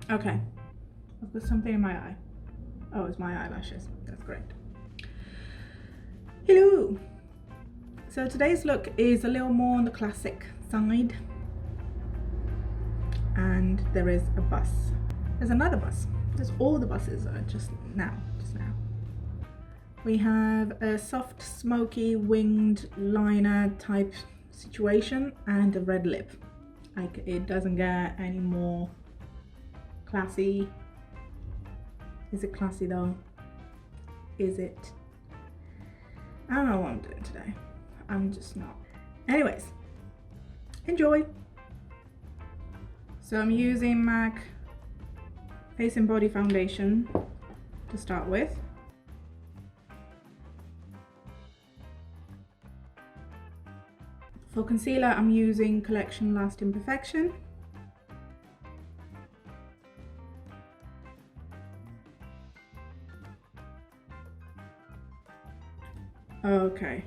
Okay, I've got something in my eye. Oh, it's my eyelashes. That's great. Hello. So today's look is a little more on the classic side. And there is a bus. There's another bus. There's all the buses are just now. We have a soft, smoky, winged liner type situation and a red lip. Like, it doesn't get any more classy. Is it classy though? Is it? I don't know what I'm doing today. I'm just not. Anyways, enjoy. So I'm using MAC Face and Body Foundation to start with. For concealer, I'm using Collection Lasting Perfection. Okay.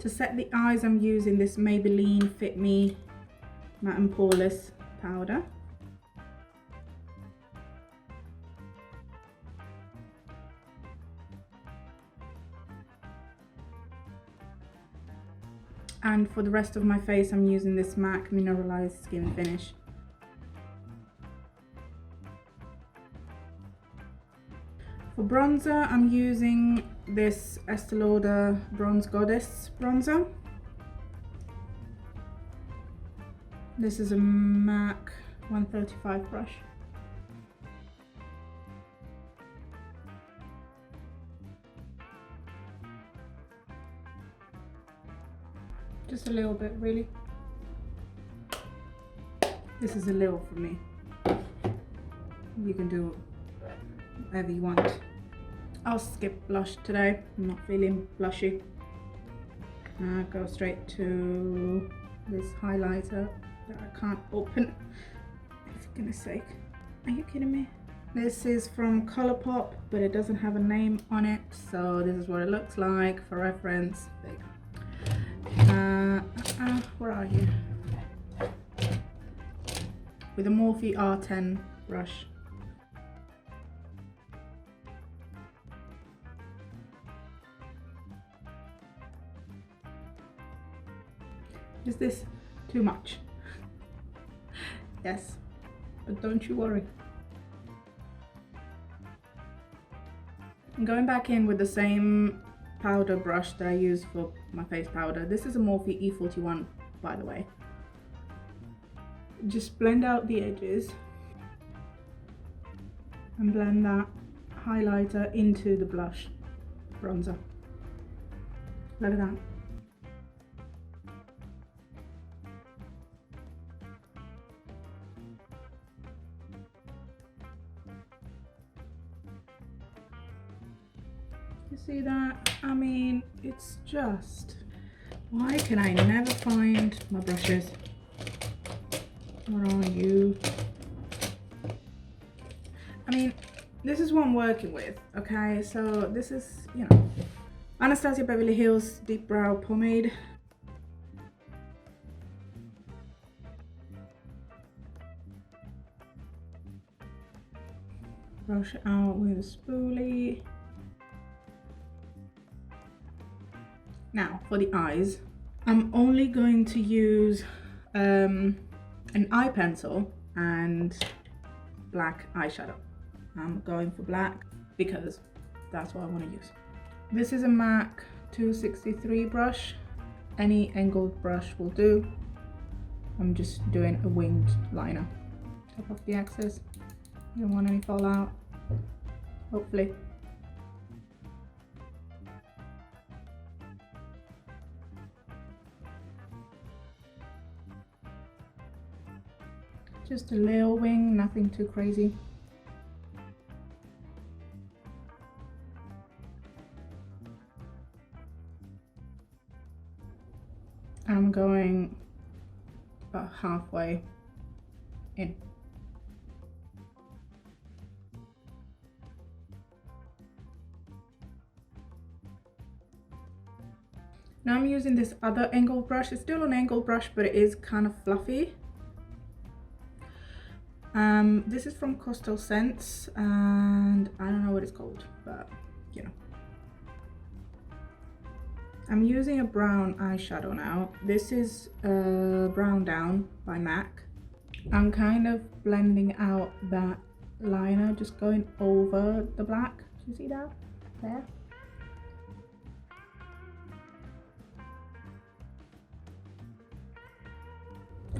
To set the eyes, I'm using this Maybelline Fit Me Matte and Poreless powder. And for the rest of my face, I'm using this MAC Mineralized Skin Finish. For bronzer, I'm using this Estee Lauder Bronze Goddess bronzer. This is a MAC 135 brush. Just a little bit, really. This is a little for me. You can do whatever you want. I'll skip blush today. I'm not feeling blushy. Go straight to this highlighter that I can't open. For goodness sake. Are you kidding me? This is from Colourpop, but it doesn't have a name on it. So this is what it looks like for reference. There you go. Where are you? With a Morphe R10 brush. Is this too much? Yes, but don't you worry. I'm going back in with the same powder brush that I use for my face powder. This is a Morphe E41, by the way. Just blend out the edges and blend that highlighter into the blush bronzer. Look at that. You see that? I mean, it's just... Why can I never find my brushes? Where are you? I mean, this is what I'm working with, okay? So this is, you know, Anastasia Beverly Hills Deep Brow Pomade. Brush it out with a spoolie. Now, for the eyes, I'm only going to use an eye pencil and black eyeshadow. I'm going for black because that's what I want to use. This is a MAC 263 brush. Any angled brush will do. I'm just doing a winged liner. Top off the excess. You don't want any fallout, hopefully. Just a little wing, nothing too crazy. I'm going about halfway in. Now I'm using this other angled brush. It's still an angled brush, but it is kind of fluffy. This is from Coastal Scents, and I don't know what it's called, but you know. I'm using a brown eyeshadow now. This is Brown Down by MAC. I'm kind of blending out that liner, just going over the black. Do you see that? There.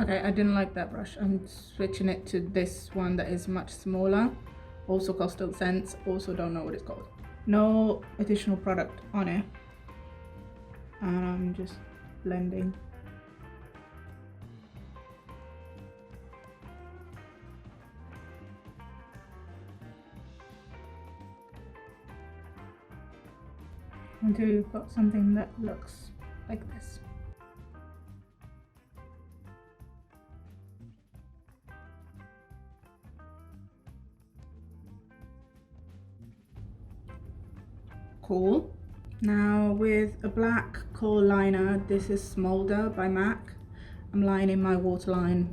Okay, I didn't like that brush. I'm switching it to this one that is much smaller. Also Coastal Scents, also don't know what it's called. No additional product on it. And I'm just blending. Until you've got something that looks like this. Cool. Now with a black kohl liner, this is Smolder by MAC. I'm lining my waterline.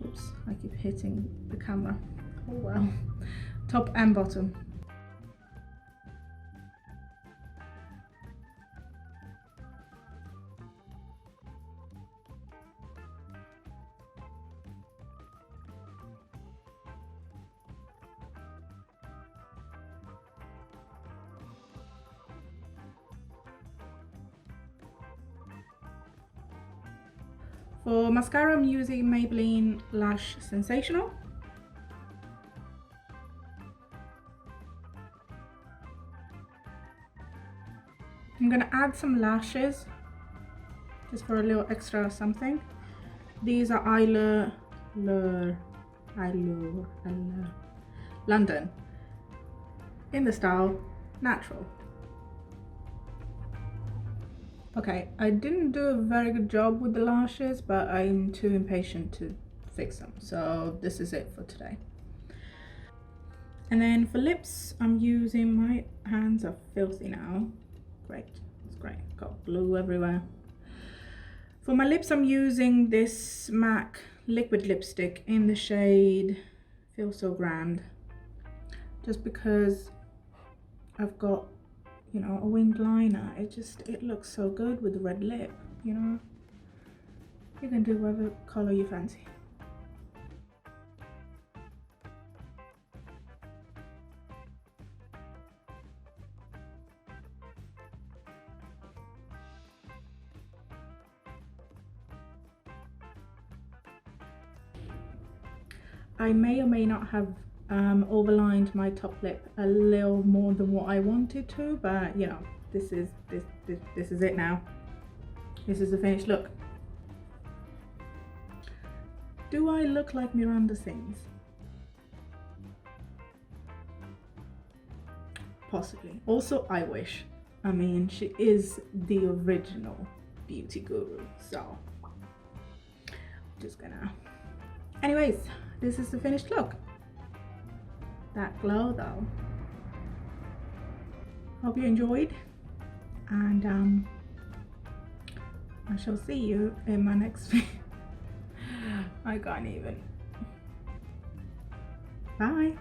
Oops, I keep hitting the camera. Oh well. Top and bottom. For mascara, I'm using Maybelline Lash Sensational. I'm gonna add some lashes, just for a little extra something. These are Eyelure London, in the style Natural. Okay, I didn't do a very good job with the lashes, but I'm too impatient to fix them. So this is it for today. And then for lips, I'm using, my hands are filthy now. Great, it's great, got glue everywhere. For my lips, I'm using this MAC liquid lipstick in the shade Feel So Grand. Just because I've got, you know, a winged liner, it looks so good with the red lip, you know. You can do whatever color you fancy. I may or may not have overlined my top lip a little more than what I wanted to, but you know, this is it now. This is the finished look. Do I look like Miranda Sings? Possibly. Also, I wish. I mean, she is the original beauty guru, so just gonna. Anyways, this is the finished look. That glow though. Hope you enjoyed, and I shall see you in my next video. I can't even. Bye.